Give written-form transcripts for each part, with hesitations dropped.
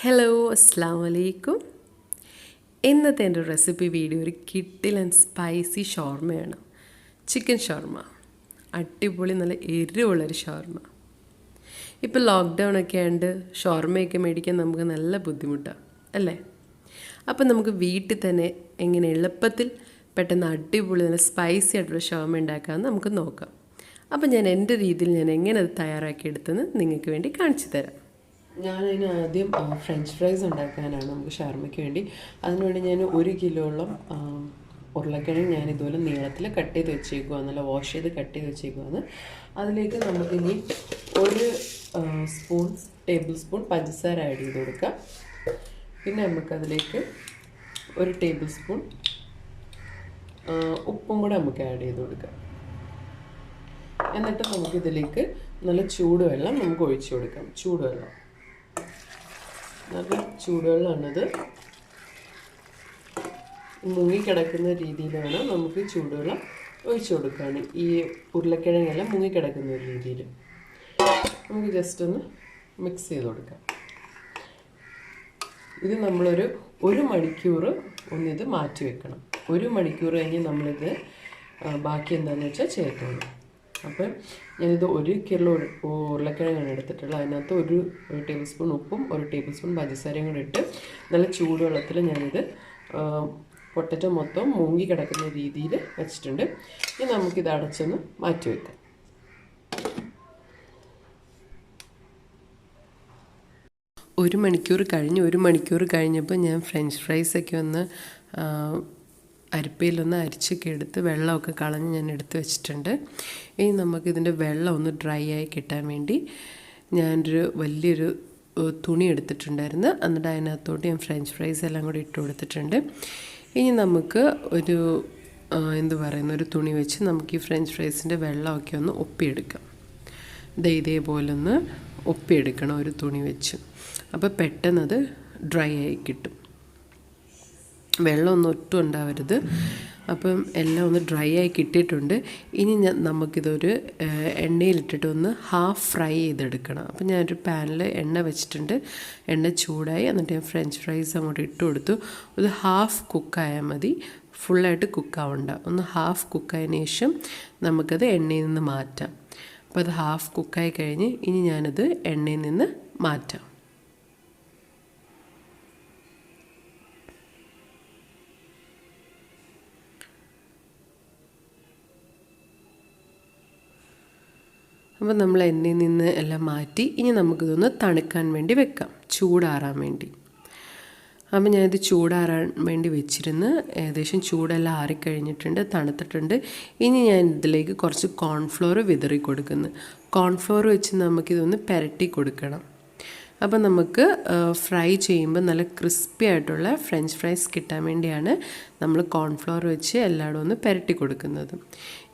Hello അസ്സാം വലൈക്കും. ഇന്നത്തെ എൻ്റെ റെസിപ്പി വീഡിയോ ഒരു കിഡിലൻ സ്പൈസി ഷവർമയാണ്. ചിക്കൻ ഷവർമ, അടിപൊളി നല്ല എരിവുള്ളൊരു ഷവർമ. ഇപ്പോൾ ലോക്ക്ഡൗൺ ഒക്കെ ആയതുകൊണ്ട് ഷവർമയൊക്കെ മേടിക്കാൻ നമുക്ക് നല്ല ബുദ്ധിമുട്ടാണ് അല്ലേ? അപ്പം നമുക്ക് വീട്ടിൽ തന്നെ എങ്ങനെ എളുപ്പത്തിൽ പെട്ടെന്ന് അടിപൊളി നല്ല സ്പൈസി ആയിട്ടുള്ള ഷവർമ ഉണ്ടാക്കാമെന്ന് നമുക്ക് നോക്കാം. അപ്പം ഞാൻ എൻ്റെ രീതിയിൽ ഞാൻ എങ്ങനെ അത് തയ്യാറാക്കിയെടുത്തെന്ന് നിങ്ങൾക്ക് വേണ്ടി കാണിച്ചു തരാം. ഞാനതിന് ആദ്യം ഫ്രഞ്ച് ഫ്രൈസ് ഉണ്ടാക്കാനാണ് നമുക്ക് ഷവർമയ്ക്ക് വേണ്ടി. അതിനുവേണ്ടി ഞാൻ 1 കിലോളം ഉരുളക്കിഴങ്ങ് ഞാൻ ഇതുപോലെ നീളത്തിൽ കട്ട് ചെയ്ത് വെച്ചേക്കുവാണ്, നല്ല വാഷ് ചെയ്ത് കട്ട് ചെയ്ത് വെച്ചേക്കുവാണ്. അതിലേക്ക് നമുക്കിനി 1 ടേബിൾ സ്പൂൺ പഞ്ചസാര ആഡ് ചെയ്ത് കൊടുക്കാം. പിന്നെ നമുക്കതിലേക്ക് 1 ടേബിൾ സ്പൂൺ ഉപ്പും കൂടെ നമുക്ക് ആഡ് ചെയ്ത് കൊടുക്കാം. എന്നിട്ട് നമുക്കിതിലേക്ക് നല്ല ചൂടുവെള്ളം നമുക്ക് ഒഴിച്ചു കൊടുക്കാം. നല്ല ചൂടുവെള്ളമാണത്, മുങ്ങിക്കിടക്കുന്ന രീതിയിലാണ് നമുക്ക് ചൂടുവെള്ളം ഒഴിച്ചു കൊടുക്കുകയാണ്. ഈ ഉരുളക്കിഴങ്ങെല്ലാം മുങ്ങിക്കിടക്കുന്ന ഒരു രീതിയിൽ നമുക്ക് ജസ്റ്റ് ഒന്ന് മിക്സ് ചെയ്ത് കൊടുക്കാം. ഇത് നമ്മളൊരു 1 മണിക്കൂർ ഒന്നിത് മാറ്റി വെക്കണം. 1 മണിക്കൂർ കഴിഞ്ഞ് നമ്മളിത് ബാക്കി എന്താണെന്ന് വെച്ചാൽ ചേർത്തോളൂ. അപ്പം ഞാനിത് 1 കിലോ ഉരുളക്കിഴങ്ങാണ് എടുത്തിട്ടുള്ളത്. അതിനകത്ത് 1 ടേബിൾ സ്പൂൺ ഉപ്പും 1 ടേബിൾ സ്പൂൺ പഞ്ചസാരയും കൂടെ ഇട്ട് നല്ല ചൂടുവെള്ളത്തിൽ ഞാനിത് പൊട്ടറ്റോ മൊത്തം മുങ്ങി കിടക്കുന്ന രീതിയിൽ വെച്ചിട്ടുണ്ട്. ഇനി നമുക്കിത് അടച്ചൊന്ന് മാറ്റി വെക്കാം. ഒരു മണിക്കൂർ കഴിഞ്ഞപ്പോൾ ഞാൻ ഫ്രഞ്ച് ഫ്രൈസൊക്കെ ഒന്ന് അരിപ്പയിലൊന്ന് അരിച്ചൊക്കെ എടുത്ത് വെള്ളമൊക്കെ കളഞ്ഞ് ഞാൻ എടുത്ത് വെച്ചിട്ടുണ്ട്. ഇനി നമുക്കിതിൻ്റെ വെള്ളം ഒന്ന് ഡ്രൈ ആയി കിട്ടാൻ വേണ്ടി ഞാനൊരു വലിയൊരു തുണി എടുത്തിട്ടുണ്ടായിരുന്നു. എന്നിട്ട് അതിനകത്തോട്ട് ഞാൻ ഫ്രഞ്ച് ഫ്രൈസ് എല്ലാം കൂടി ഇട്ട് കൊടുത്തിട്ടുണ്ട്. ഇനി നമുക്ക് ഒരു ഒരു തുണി വെച്ച് നമുക്ക് ഈ ഫ്രഞ്ച് ഫ്രൈസിൻ്റെ വെള്ളമൊക്കെ ഒന്ന് ഒപ്പിയെടുക്കാം. ഇതേപോലെ ഒന്ന് ഒപ്പിയെടുക്കണം ഒരു തുണി വെച്ച്. അപ്പോൾ പെട്ടെന്നത് ഡ്രൈ ആയി കിട്ടും, വെള്ളമൊന്നും ഒട്ടും ഉണ്ടാവരുത്. അപ്പം എല്ലാം ഒന്ന് ഡ്രൈ ആയി കിട്ടിയിട്ടുണ്ട്. ഇനി നമുക്കിതൊരു എണ്ണയിലിട്ടിട്ട് ഒന്ന് ഹാഫ് ഫ്രൈ ചെയ്തെടുക്കണം. അപ്പം ഞാനൊരു പാനിൽ എണ്ണ വെച്ചിട്ടുണ്ട്. എണ്ണ ചൂടായി, എന്നിട്ട് ഞാൻ ഫ്രഞ്ച് ഫ്രൈസ് അങ്ങോട്ട് ഇട്ട് കൊടുത്തു. ഒരു ഹാഫ് കുക്കായാൽ മതി, ഫുള്ളായിട്ട് കുക്കാവണ്ട. ഒന്ന് ഹാഫ് കുക്കായതിന് ശേഷം നമുക്കത് എണ്ണയിൽ നിന്ന് മാറ്റാം. അപ്പോൾ അത് ഹാഫ് കുക്കായി കഴിഞ്ഞ് ഇനി ഞാനത് എണ്ണയിൽ നിന്ന് മാറ്റാം. അപ്പോൾ നമ്മൾ എണ്ണയിൽ നിന്ന് എല്ലാം മാറ്റി ഇനി നമുക്കിതൊന്ന് തണുക്കാൻ വേണ്ടി വെക്കാം, ചൂടാറാൻ വേണ്ടി. അപ്പോൾ ഞാനിത് ചൂടാറാൻ വേണ്ടി വെച്ചിരുന്ന് ഏകദേശം ചൂടെല്ലാം ആറിക്കഴിഞ്ഞിട്ടുണ്ട്, തണുത്തിട്ടുണ്ട്. ഇനി ഞാൻ ഇതിലേക്ക് കുറച്ച് കോൺഫ്ലോർ വിതറി കൊടുക്കുന്നു. കോൺഫ്ലോർ വെച്ച് നമുക്കിതൊന്ന് പുരട്ടി കൊടുക്കണം. അപ്പോൾ നമുക്ക് ഫ്രൈ ചെയ്യുമ്പോൾ നല്ല ക്രിസ്പി ആയിട്ടുള്ള ഫ്രഞ്ച് ഫ്രൈസ് കിട്ടാൻ വേണ്ടിയാണ് നമ്മൾ കോൺഫ്ലവർ വെച്ച് എല്ലായിടും ഒന്ന് പുരട്ടി കൊടുക്കുന്നത്.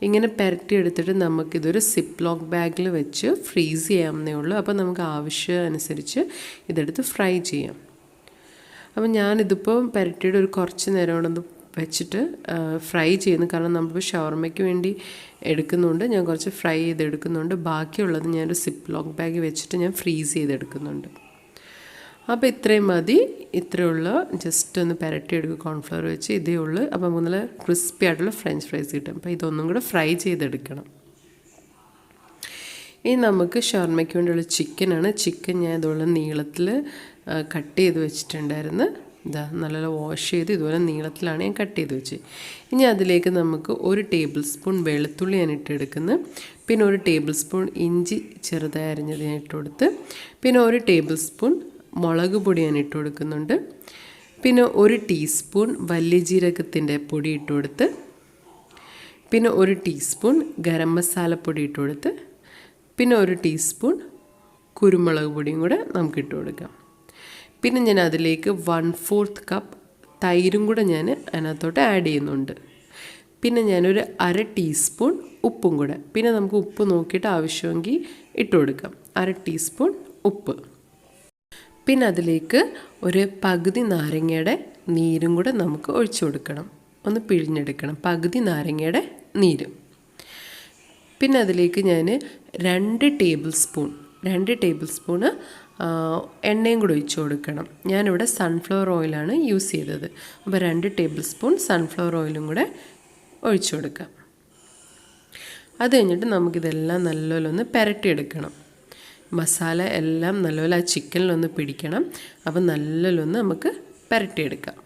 ഇങ്ങനെ പുരട്ടി എടുത്തിട്ട് നമുക്കിതൊരു സിപ്പ് ലോക്ക് ബാഗിൽ വെച്ച് ഫ്രീസ് ചെയ്യാവുന്നേ ഉള്ളൂ. അപ്പോൾ നമുക്ക് ആവശ്യം അനുസരിച്ച് ഇതെടുത്ത് ഫ്രൈ ചെയ്യാം. അപ്പോൾ ഞാനിതിപ്പോൾ പുരട്ടിയുടെ ഒരു കുറച്ച് നേരം കൊണ്ടൊന്ന് വെച്ചിട്ട് ഫ്രൈ ചെയ്യുന്നു. കാരണം നമ്മളിപ്പോൾ ഷവർമയ്ക്ക് വേണ്ടി എടുക്കുന്നുണ്ട്, ഞാൻ കുറച്ച് ഫ്രൈ ചെയ്തെടുക്കുന്നുണ്ട്. ബാക്കിയുള്ളത് ഞാനൊരു സിപ്പ് ലോക്ക് ബാഗ് വെച്ചിട്ട് ഞാൻ ഫ്രീസ് ചെയ്തെടുക്കുന്നുണ്ട്. അപ്പോൾ ഇത്രയും മതി, ഇത്രയുള്ള ജസ്റ്റ് ഒന്ന് പുരട്ടിയെടുക്കുക കോൺഫ്ലവർ വെച്ച്, ഇതേ ഉള്ളൂ. അപ്പോൾ നല്ല ക്രിസ്പി ആയിട്ടുള്ള ഫ്രഞ്ച് ഫ്രൈസ് കിട്ടും. അപ്പോൾ ഇതൊന്നും കൂടെ ഫ്രൈ ചെയ്തെടുക്കണം. ഇനി നമുക്ക് ഷവർമയ്ക്ക് വേണ്ടിയുള്ള ചിക്കനാണ്. ചിക്കൻ ഞാൻ ഇതുപോലെ നീളത്തിൽ കട്ട് ചെയ്ത് വെച്ചിട്ടുണ്ടായിരുന്നു. നല്ല വാഷ് ചെയ്ത് ഇതുപോലെ നീളത്തിലാണ് ഞാൻ കട്ട് ചെയ്ത് വെച്ചത്. ഇനി അതിലേക്ക് നമുക്ക് 1 ടേബിൾ സ്പൂൺ വെളുത്തുള്ളി ഞാൻ ഇട്ടെടുക്കുന്നു. പിന്നെ 1 ടേബിൾ സ്പൂൺ ഇഞ്ചി ചെറുതായി അരിഞ്ഞത് ഞാൻ ഇട്ട് കൊടുത്ത്. പിന്നെ 1 ടേബിൾ സ്പൂൺ മുളക് പൊടി ഞാൻ ഇട്ട് കൊടുക്കുന്നുണ്ട്. പിന്നെ 1 ടീസ്പൂൺ വലിയ ജീരകത്തിൻ്റെ പൊടി ഇട്ട് കൊടുത്ത്. പിന്നെ 1 ടീസ്പൂൺ ഗരം മസാലപ്പൊടി ഇട്ട് കൊടുത്ത്. പിന്നെ 1 ടീസ്പൂൺ കുരുമുളക് പൊടിയും കൂടെ നമുക്ക് ഇട്ട് കൊടുക്കാം. പിന്നെ ഞാൻ അതിലേക്ക് 1/4 കപ്പ് തൈരും കൂടെ ഞാൻ അതിനകത്തോട്ട് ആഡ് ചെയ്യുന്നുണ്ട്. പിന്നെ ഞാനൊരു 1/2 ടീസ്പൂൺ ഉപ്പും കൂടെ, പിന്നെ നമുക്ക് ഉപ്പ് നോക്കിയിട്ട് ആവശ്യമെങ്കിൽ ഇട്ട് കൊടുക്കാം. 1/2 ടീസ്പൂൺ ഉപ്പ്. പിന്നെ അതിലേക്ക് ഒരു പകുതി നാരങ്ങയുടെ നീരും കൂടെ നമുക്ക് ഒഴിച്ചു കൊടുക്കണം, ഒന്ന് പിഴിഞ്ഞെടുക്കണം, പകുതി നാരങ്ങയുടെ നീര്. പിന്നെ അതിലേക്ക് ഞാൻ 2 ടേബിൾ സ്പൂണ് എണ്ണയും കൂടി ഒഴിച്ച് കൊടുക്കണം. ഞാനിവിടെ സൺഫ്ലവർ ഓയിലാണ് യൂസ് ചെയ്തത്. അപ്പോൾ 2 ടേബിൾ സ്പൂൺ സൺഫ്ലവർ ഓയിലും കൂടെ ഒഴിച്ചു കൊടുക്കാം. അത് കഴിഞ്ഞിട്ട് നമുക്കിതെല്ലാം നല്ലപോലെ ഒന്ന് പുരട്ടിയെടുക്കണം. മസാല എല്ലാം നല്ലപോലെ ആ ചിക്കനിലൊന്ന് പിടിക്കണം. അപ്പം നല്ലപോലെ ഒന്ന് നമുക്ക് പുരട്ടിയെടുക്കാം.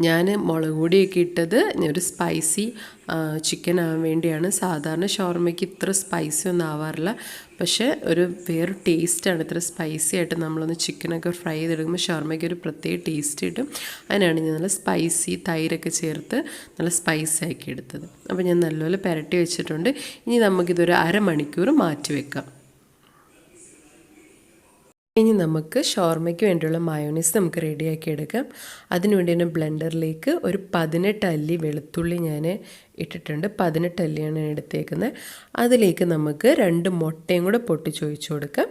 ഞാൻ മുളക് പൊടിയൊക്കെ ഇട്ടത് ഒരു സ്പൈസി ചിക്കൻ ആവാൻ വേണ്ടിയാണ്. സാധാരണ ഷവർമയ്ക്ക് ഇത്ര സ്പൈസി ഒന്നും ആവാറില്ല. പക്ഷേ വേറൊരു ടേസ്റ്റാണ് ഇത്ര സ്പൈസി ആയിട്ട് നമ്മളൊന്ന് ചിക്കനൊക്കെ ഫ്രൈ ചെയ്തെടുക്കുമ്പോൾ ഷവർമയ്ക്ക് ഒരു പ്രത്യേക ടേസ്റ്റ് കിട്ടും. അതിനാണ് ഞാൻ നല്ല സ്പൈസി തൈരൊക്കെ ചേർത്ത് നല്ല സ്പൈസി ആക്കി എടുത്തത്. അപ്പോൾ ഞാൻ നല്ലപോലെ പുരട്ടി വെച്ചിട്ടുണ്ട്. ഇനി നമുക്കിതൊരു അരമണിക്കൂർ മാറ്റി വെക്കാം. ഇനി നമുക്ക് ഷവർമയ്ക്ക് വേണ്ടിയുള്ള മയോണൈസ് നമുക്ക് റെഡിയാക്കി എടുക്കാം. അതിനുവേണ്ടി തന്നെ ബ്ലെൻഡറിലേക്ക് ഒരു 18 അല്ലി വെളുത്തുള്ളി ഞാൻ ഇട്ടിട്ടുണ്ട്. 18 അല്ലിയാണ് ഞാൻ എടുത്തേക്കുന്നത്. അതിലേക്ക് നമുക്ക് 2 മുട്ടയും കൂടെ പൊട്ടിച്ചൊഴിച്ച് കൊടുക്കാം.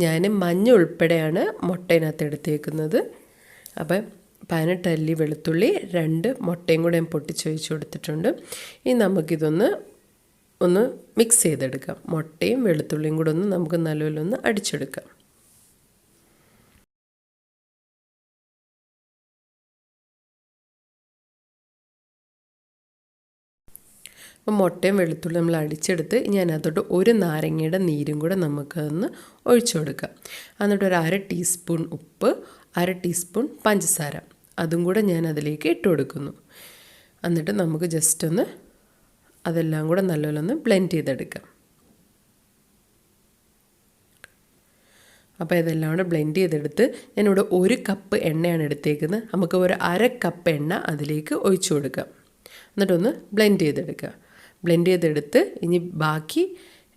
ഞാൻ മഞ്ഞ ഉൾപ്പെടെയാണ് മുട്ടയിനകത്ത് എടുത്തേക്കുന്നത്. അപ്പം 18 അല്ലി വെളുത്തുള്ളി 2 മുട്ടയും കൂടെ ഞാൻ പൊട്ടിച്ചൊഴിച്ച് കൊടുത്തിട്ടുണ്ട്. ഇനി നമുക്കിതൊന്ന് മിക്സ് ചെയ്തെടുക്കാം. മുട്ടയും വെളുത്തുള്ളിയും കൂടെ നമുക്ക് നല്ലപോലെ ഒന്ന് അടിച്ചെടുക്കാം. അപ്പോൾ മുട്ടയും വെളുത്തുള്ളി നമ്മൾ അടിച്ചെടുത്ത് ഇനി അതിനകത്തോട്ട് ഒരു നാരങ്ങയുടെ നീരും കൂടെ നമുക്കതൊന്ന് ഒഴിച്ചു കൊടുക്കാം. എന്നിട്ട് ഒരു 1/2 ടീസ്പൂൺ ഉപ്പ്, 1/2 ടീസ്പൂൺ പഞ്ചസാര അതും കൂടെ ഞാൻ അതിലേക്ക് ഇട്ട് കൊടുക്കുന്നു. എന്നിട്ട് നമുക്ക് ജസ്റ്റ് ഒന്ന് അതെല്ലാം കൂടെ നല്ലപോലെ ഒന്ന് ബ്ലെൻഡ് ചെയ്തെടുക്കാം. അപ്പോൾ ഇതെല്ലാം കൂടെ ബ്ലെൻഡ് ചെയ്തെടുത്ത് ഞാനിവിടെ 1 കപ്പ് എണ്ണയാണ് എടുത്തേക്കുന്നത്. നമുക്ക് ഒരു 1/2 കപ്പ് എണ്ണ അതിലേക്ക് ഒഴിച്ചു കൊടുക്കാം. എന്നിട്ടൊന്ന് ബ്ലെൻഡ് ചെയ്തെടുക്കുക. ബ്ലെൻഡ് ചെയ്തെടുത്ത് ഇനി ബാക്കി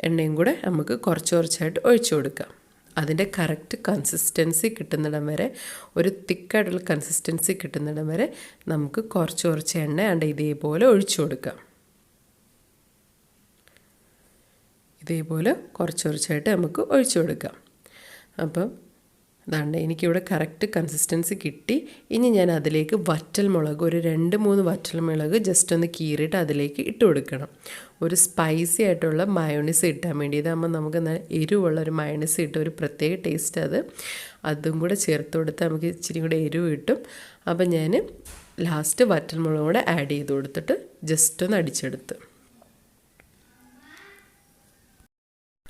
എണ്ണയും കൂടെ നമുക്ക് കുറച്ചായിട്ട് ഒഴിച്ചു കൊടുക്കാം. അതിൻ്റെ കറക്റ്റ് കൺസിസ്റ്റൻസി കിട്ടുന്നിടം വരെ, ഒരു തിക്കായിട്ടുള്ള കൺസിസ്റ്റൻസി കിട്ടുന്നിടം വരെ നമുക്ക് കുറച്ച് എണ്ണ ഇതേപോലെ ഒഴിച്ചു കൊടുക്കാം. ഇതേപോലെ കുറച്ചായിട്ട് നമുക്ക് ഒഴിച്ചു കൊടുക്കാം. അപ്പം അതാണ്ട് എനിക്കിവിടെ കറക്റ്റ് കൺസിസ്റ്റൻസി കിട്ടി. ഇനി ഞാൻ അതിലേക്ക് വറ്റൽമുളക് ഒരു 2-3 വറ്റൽമുളക് ജസ്റ്റ് ഒന്ന് കീറിയിട്ട് അതിലേക്ക് ഇട്ട് കൊടുക്കണം. ഒരു സ്പൈസി ആയിട്ടുള്ള മയോണൈസ് കിട്ടാൻ വേണ്ടി. ഇതാകുമ്പോൾ നമുക്ക് എരിവുള്ളൊരു മയോണൈസ് കിട്ടും. ഒരു പ്രത്യേക ടേസ്റ്റ് അതും കൂടെ ചേർത്ത് കൊടുത്താൽ നമുക്ക് ഇച്ചിരി കൂടെ എരിവ് കിട്ടും. അപ്പം ഞാൻ ലാസ്റ്റ് വറ്റൽമുളക് കൂടെ ആഡ് ചെയ്ത് കൊടുത്തിട്ട് ജസ്റ്റ് ഒന്ന് അടിച്ചെടുത്ത്.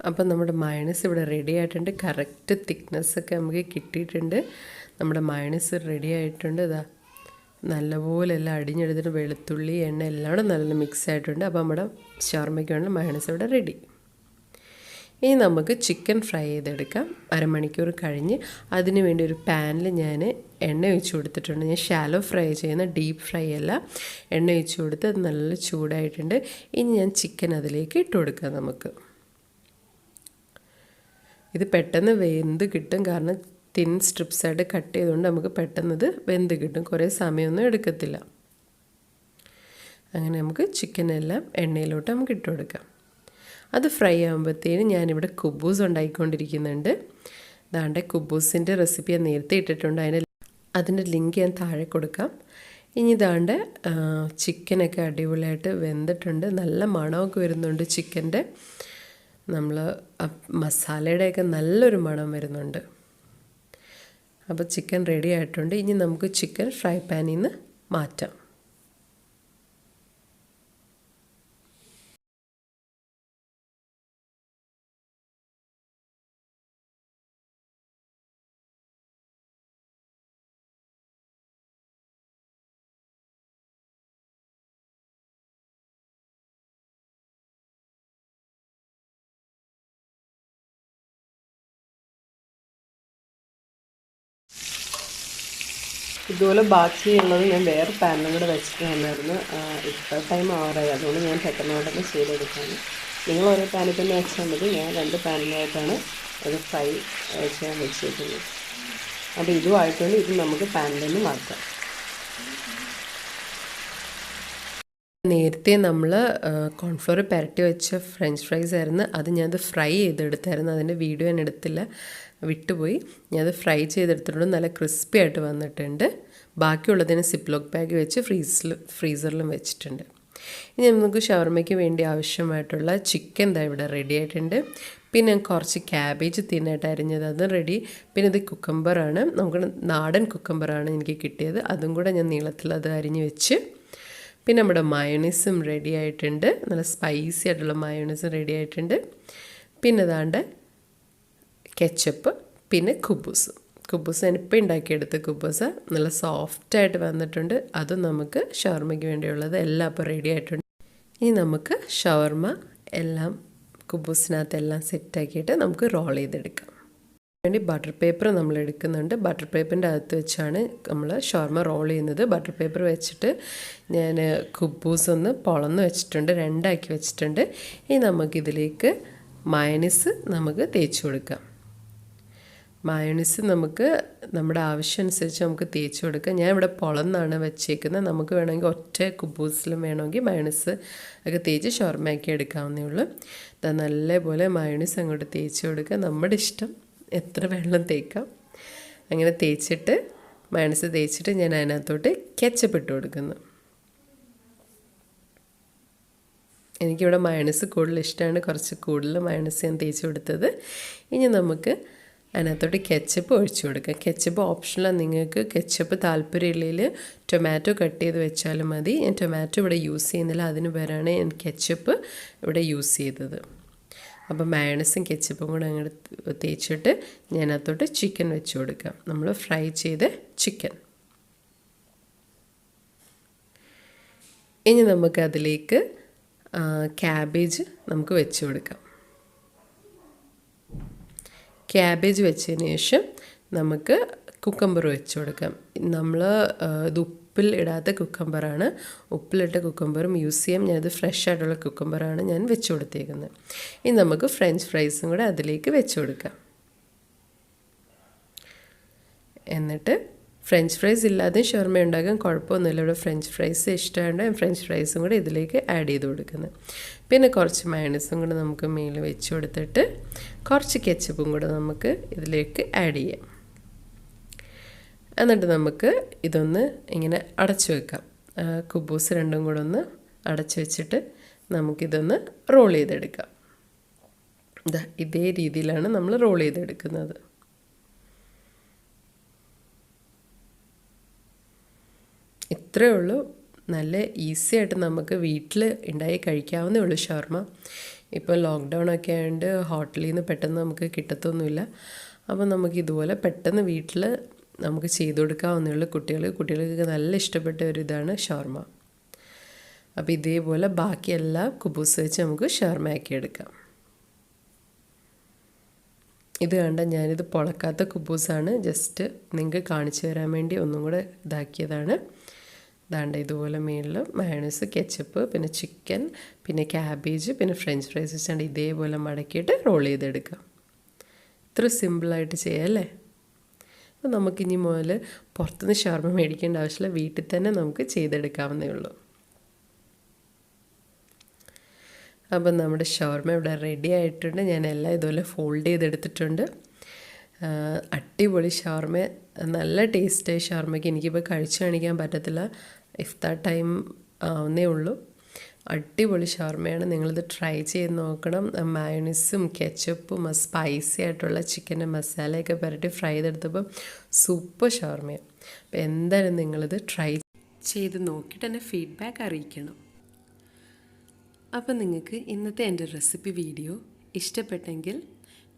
അപ്പം നമ്മുടെ മയോണൈസ് ഇവിടെ റെഡി ആയിട്ടുണ്ട്. കറക്റ്റ് തിക്നെസ്സൊക്കെ നമുക്ക് കിട്ടിയിട്ടുണ്ട്. നമ്മുടെ മയോണൈസ് റെഡി ആയിട്ടുണ്ട്. നല്ലപോലെ എല്ലാം അടിഞ്ഞെടുത്തിട്ട് വെളുത്തുള്ളി എണ്ണ എല്ലാം കൂടെ നല്ല മിക്സ് ആയിട്ടുണ്ട്. അപ്പോൾ നമ്മുടെ ഷവർമയ്ക്ക് വേണ്ട മയോണൈസ് ഇവിടെ റെഡി. ഇനി നമുക്ക് ചിക്കൻ ഫ്രൈ ചെയ്തെടുക്കാം. അരമണിക്കൂർ കഴിഞ്ഞ് അതിന് വേണ്ടി ഒരു പാനിൽ ഞാൻ എണ്ണ ഒഴിച്ച് കൊടുത്തിട്ടുണ്ട്. ഞാൻ ഷാലോ ഫ്രൈ ചെയ്യുന്ന ഡീപ്പ് ഫ്രൈ അല്ല, എണ്ണ ഒഴിച്ച് കൊടുത്ത് അത് നല്ല ചൂടായിട്ടുണ്ട്. ഇനി ഞാൻ ചിക്കൻ അതിലേക്ക് ഇട്ട് കൊടുക്കാം. നമുക്ക് ഇത് പെട്ടെന്ന് വെന്ത് കിട്ടും. കാരണം തിൻ സ്ട്രിപ്സായിട്ട് കട്ട് ചെയ്തുകൊണ്ട് നമുക്ക് പെട്ടെന്ന് ഇത് വെന്ത് കിട്ടും. കുറേ സമയമൊന്നും എടുക്കത്തില്ല. അങ്ങനെ നമുക്ക് ചിക്കനെല്ലാം എണ്ണയിലോട്ട് നമുക്ക് ഇട്ട് കൊടുക്കാം. അത് ഫ്രൈ ആകുമ്പോഴത്തേനും ഞാനിവിടെ കുബൂസ് ഉണ്ടാക്കിക്കൊണ്ടിരിക്കുന്നുണ്ട്. ദാണ്ടെ കുബൂസിൻ്റെ റെസിപ്പി ഞാൻ നേരത്തെ ഇട്ടിട്ടുണ്ട്. അതിൻ്റെ ലിങ്ക് ഞാൻ താഴെ കൊടുക്കാം. ഇനി ദാണ്ടെ ചിക്കനൊക്കെ അടിപൊളിയായിട്ട് വെന്തിട്ടുണ്ട്. നല്ല മണമൊക്കെ വരുന്നുണ്ട് ചിക്കൻ്റെ. നമ്മൾ മസാലയുടെയൊക്കെ നല്ലൊരു മണം വരുന്നുണ്ട്. അപ്പോൾ ചിക്കൻ റെഡി ആയിട്ടുണ്ട്. ഇനി നമുക്ക് ചിക്കൻ ഫ്രൈ പാനിൽ നിന്ന് മാറ്റാം. ഇതുപോലെ ബാക്കിയുള്ളത് ഞാൻ വേറെ പാനിലും കൂടെ വെച്ചിട്ട് വന്നായിരുന്നു. ഇപ്പോൾ ടൈം ആവാറായി, അതുകൊണ്ട് ഞാൻ പെട്ടെന്നോട്ടൊന്ന് ചെയ്തെടുക്കാണ്. നിങ്ങൾ ഓരോ പാനിൽ തന്നെ വെച്ചാൽ മതി. ഞാൻ 2 പാനിലായിട്ടാണ് അത് ഫ്രൈ ചെയ്യാൻ വെച്ചിരിക്കുന്നത്. അപ്പോൾ ഇതുമായിട്ടുണ്ട്. ഇത് നമുക്ക് പാനിൽ നിന്ന് മാറ്റാം. നേരത്തെ നമ്മൾ കോൺഫ്ലോർ പുരട്ടി വെച്ച ഫ്രഞ്ച് ഫ്രൈസ് ആയിരുന്നു. അത് ഞാനത് ഫ്രൈ ചെയ്തെടുത്തായിരുന്നു. അതിൻ്റെ വീഡിയോ ഞാൻ എടുത്തില്ല, വിട്ടുപോയി. ഞാനത് ഫ്രൈ ചെയ്തെടുത്തിട്ടുണ്ട്. നല്ല ക്രിസ്പി ആയിട്ട് വന്നിട്ടുണ്ട്. ബാക്കിയുള്ളതിന് സിപ്ലോക്ക് ബാഗ് വെച്ച് ഫ്രീസറിലും വെച്ചിട്ടുണ്ട്. ഇനി നമുക്ക് ഷവർമയ്ക്ക് വേണ്ടി ആവശ്യമായിട്ടുള്ള ചിക്കൻ ഇവിടെ റെഡി ആയിട്ടുണ്ട്. പിന്നെ കുറച്ച് ക്യാബേജ് തിന്നായിട്ട് അരിഞ്ഞത് അത് റെഡി. പിന്നെ ഇത് കുക്കമ്പറാണ്, നമുക്ക് നാടൻ കുക്കമ്പറാണ് എനിക്ക് കിട്ടിയത്, അതും കൂടെ ഞാൻ നീളത്തിൽ അത് അരിഞ്ഞ് വെച്ച്. പിന്നെ നമ്മുടെ മയോണൈസും റെഡി ആയിട്ടുണ്ട്, നല്ല സ്പൈസി ആയിട്ടുള്ള മയോണൈസും റെഡി ആയിട്ടുണ്ട്. പിന്നെ അതാണ്ട് കെച്ചപ്പ്, പിന്നെ കുബൂസ് ഞാനിപ്പോൾ ഉണ്ടാക്കിയെടുത്ത കുബൂസ് നല്ല സോഫ്റ്റായിട്ട് വന്നിട്ടുണ്ട്. അതും നമുക്ക് ഷവർമയ്ക്ക് വേണ്ടിയുള്ളത് എല്ലാം അപ്പോൾ റെഡി ആയിട്ടുണ്ട്. ഇനി നമുക്ക് ഷവർമ എല്ലാം കുബൂസിനകത്തെല്ലാം സെറ്റാക്കിയിട്ട് നമുക്ക് റോൾ ചെയ്തെടുക്കാം. വേണ്ടി ബട്ടർ പേപ്പർ നമ്മൾ എടുക്കുന്നുണ്ട്. ബട്ടർ പേപ്പറിൻ്റെ അകത്ത് വെച്ചാണ് നമ്മൾ ഷവർമ റോൾ ചെയ്യുന്നത്. ബട്ടർ പേപ്പർ വെച്ചിട്ട് ഞാൻ കുബൂസ് ഒന്ന് പൊളന്ന് വെച്ചിട്ടുണ്ട്, രണ്ടാക്കി വെച്ചിട്ടുണ്ട്. ഇനി നമുക്കിതിലേക്ക് മയോണൈസ് നമുക്ക് തേച്ച് കൊടുക്കാം. മയോണൈസ് നമുക്ക് നമ്മുടെ ആവശ്യം അനുസരിച്ച് നമുക്ക് തേച്ച് കൊടുക്കാം. ഞാൻ ഇവിടെ പൊളന്നാണ് വെച്ചേക്കുന്നത്. നമുക്ക് വേണമെങ്കിൽ ഒറ്റ കുബൂസിലും വേണമെങ്കിൽ മയോണൈസ് ഒക്കെ തേച്ച് ഷവർമയാക്കി എടുക്കാവുന്നേ ഉള്ളൂ. അത് നല്ലപോലെ മയോണൈസ് അങ്ങോട്ട് തേച്ച് കൊടുക്കുക. നമ്മുടെ ഇഷ്ടം, എത്ര വെള്ളം തേക്കാം. അങ്ങനെ തേച്ചിട്ട് മയോണൈസ് തേച്ചിട്ട് ഞാൻ അതിനകത്തോട്ട് കെച്ചപ്പ് ഇട്ട് കൊടുക്കുന്നു. എനിക്കിവിടെ മയോണൈസ് കൂടുതൽ ഇഷ്ടമാണ്, കുറച്ച് കൂടുതൽ മയോണൈസ് ഞാൻ തേച്ച് കൊടുത്തത്. ഇനി നമുക്ക് അതിനകത്തോട്ട് കെച്ചപ്പ് ഒഴിച്ചു കൊടുക്കാം. കെച്ചപ്പ് ഓപ്ഷണലാണ്, നിങ്ങൾക്ക് കെച്ചപ്പ് താല്പര്യമില്ലെങ്കിൽ ടൊമാറ്റോ കട്ട് ചെയ്ത് വെച്ചാലും മതി. ഞാൻ ടൊമാറ്റോ ഇവിടെ യൂസ് ചെയ്യുന്നില്ല, അതിന് പേരാണ് ഞാൻ കെച്ചപ്പ് ഇവിടെ യൂസ് ചെയ്തത്. അപ്പോൾ മയോണൈസും കെച്ചപ്പും കൂടെ അങ്ങോട്ട് തേച്ചിട്ട് ഞാൻ അതിനകത്തോട്ട് ചിക്കൻ വെച്ച് കൊടുക്കാം. നമ്മൾ ഫ്രൈ ചെയ്ത ചിക്കൻ. ഇനി നമുക്കതിലേക്ക് ക്യാബേജ് നമുക്ക് വെച്ച് കൊടുക്കാം. ക്യാബേജ് വെച്ചതിന് ശേഷം നമുക്ക് കുക്കമ്പർ വെച്ച് കൊടുക്കാം. നമ്മൾ ഇത് ഉപ്പിൽ ഇടാത്ത കുക്കമ്പറാണ്, ഉപ്പിലിട്ട കുക്കമ്പറും യൂസ് ചെയ്യാം. ഞാനത് ഫ്രഷ് ആയിട്ടുള്ള കുക്കമ്പറാണ് ഞാൻ വെച്ച് കൊടുത്തേക്കുന്നത്. ഇനി നമുക്ക് ഫ്രഞ്ച് ഫ്രൈസും കൂടെ അതിലേക്ക് വെച്ച് കൊടുക്കാം. എന്നിട്ട് ഫ്രഞ്ച് ഫ്രൈസ് ഇല്ലാതെ ഷവർമ ഉണ്ടാക്കാൻ കുഴപ്പമൊന്നുമില്ല. ഇവിടെ ഫ്രഞ്ച് ഫ്രൈസ് ഇഷ്ടമുണ്ട്, ഫ്രഞ്ച് ഫ്രൈസും കൂടെ ഇതിലേക്ക് ആഡ് ചെയ്ത് കൊടുക്കുന്നത്. പിന്നെ കുറച്ച് മയോണൈസും കൂടെ നമുക്ക് മേളിൽ വെച്ച് കൊടുത്തിട്ട് കുറച്ച് കെച്ചപ്പും കൂടെ നമുക്ക് ഇതിലേക്ക് ആഡ് ചെയ്യാം. എന്നിട്ട് നമുക്ക് ഇതൊന്ന് ഇങ്ങനെ അടച്ചു വെക്കാം. കുബൂസ് രണ്ടും കൂടെ ഒന്ന് അടച്ചു വെച്ചിട്ട് നമുക്കിതൊന്ന് റോൾ ചെയ്തെടുക്കാം. ഇതേ രീതിയിലാണ് നമ്മൾ റോൾ ചെയ്തെടുക്കുന്നത്. ഇത്രയേ ഉള്ളൂ. നല്ല ഈസി ആയിട്ട് നമുക്ക് വീട്ടിൽ ഉണ്ടായി കഴിക്കാവുന്നേ ഉള്ളൂ ഷവർമ. ഇപ്പോൾ ലോക്ക്ഡൗൺ ഒക്കെ ആയതുകൊണ്ട് ഹോട്ടലിൽ നിന്ന് പെട്ടെന്ന് നമുക്ക് കിട്ടത്തൊന്നുമില്ല. അപ്പോൾ നമുക്ക് ഇതുപോലെ പെട്ടെന്ന് വീട്ടിൽ നമുക്ക് ചെയ്ത് കൊടുക്കാവുന്നേ ഉള്ളൂ. കുട്ടികൾക്ക് നല്ല ഇഷ്ടപ്പെട്ട ഒരു ഇതാണ് ഷവർമ. അപ്പോൾ ഇതേപോലെ ബാക്കിയെല്ലാം കുബൂസ് വെച്ച് നമുക്ക് ഷവർമ ആക്കി എടുക്കാം. ഇത് കണ്ട ഞാനിത് പൊളക്കാത്ത കുബൂസാണ്, ജസ്റ്റ് നിങ്ങൾക്ക് കാണിച്ചു തരാൻ വേണ്ടി ഒന്നും കൂടെ ഇതാക്കിയതാണ്. ദാണ്ട ഇതുപോലെ മേളിൽ മയോണൈസ്, കെച്ചപ്പ്, പിന്നെ ചിക്കൻ, പിന്നെ ക്യാബേജ്, പിന്നെ ഫ്രഞ്ച് ഫ്രൈസ് വെച്ചാണ്ട് ഇതേപോലെ മടക്കിയിട്ട് റോൾ ചെയ്തെടുക്കാം. ഇത്ര സിമ്പിളായിട്ട് ചെയ്യാം അല്ലേ? അപ്പോൾ നമുക്കിനി മുതൽ പുറത്തുനിന്ന് ഷവർമ മേടിക്കേണ്ട ആവശ്യമില്ല, വീട്ടിൽ തന്നെ നമുക്ക് ചെയ്തെടുക്കാവുന്നേ ഉള്ളൂ. അപ്പം നമ്മുടെ ഷവർമ ഇവിടെ റെഡി ആയിട്ടുണ്ട്. ഞാൻ എല്ലാം ഇതുപോലെ ഫോൾഡ് ചെയ്തെടുത്തിട്ടുണ്ട്. അടിപൊളി ഷവർമ, നല്ല ടേസ്റ്റായി ഷവർമയ്ക്ക്. എനിക്കിപ്പോൾ കഴിച്ചു കാണിക്കാൻ പറ്റത്തില്ല, ഇഫ്താർ ടൈം ആവുന്നേ ഉള്ളൂ. അടിപൊളി ഷവർമയാണ്, നിങ്ങളിത് ട്രൈ ചെയ്ത് നോക്കണം. മയോണൈസും കെച്ചപ്പും സ്പൈസി ആയിട്ടുള്ള ചിക്കൻ്റെ മസാലയൊക്കെ പുരട്ടി ഫ്രൈ ചെയ്തെടുത്തപ്പോൾ സൂപ്പർ ഷവർമയാണ്. അപ്പോൾ എന്തായാലും നിങ്ങളിത് ട്രൈ ചെയ്ത് നോക്കിയിട്ട് എന്നെ ഫീഡ്ബാക്ക് അറിയിക്കണം. അപ്പോൾ നിങ്ങൾക്ക് ഇന്നത്തെ എൻ്റെ റെസിപ്പി വീഡിയോ ഇഷ്ടപ്പെട്ടെങ്കിൽ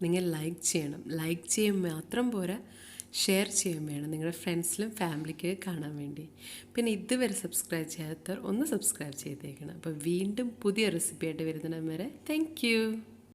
നിങ്ങൾ ലൈക്ക് ചെയ്യണം. ലൈക്ക് ചെയ്യാൻ മാത്രം പോരാ, ഷെയർ ചെയ്യാൻ വേണം നിങ്ങളുടെ ഫ്രണ്ട്സിലും ഫാമിലിക്ക് കാണാൻ വേണ്ടി. പിന്നെ ഇതുവരെ സബ്സ്ക്രൈബ് ചെയ്യാത്തവർ ഒന്ന് സബ്സ്ക്രൈബ് ചെയ്തേക്കണം. അപ്പോൾ വീണ്ടും പുതിയ റെസിപ്പി ആയിട്ട് വരുന്നിടം വരെ താങ്ക് യു.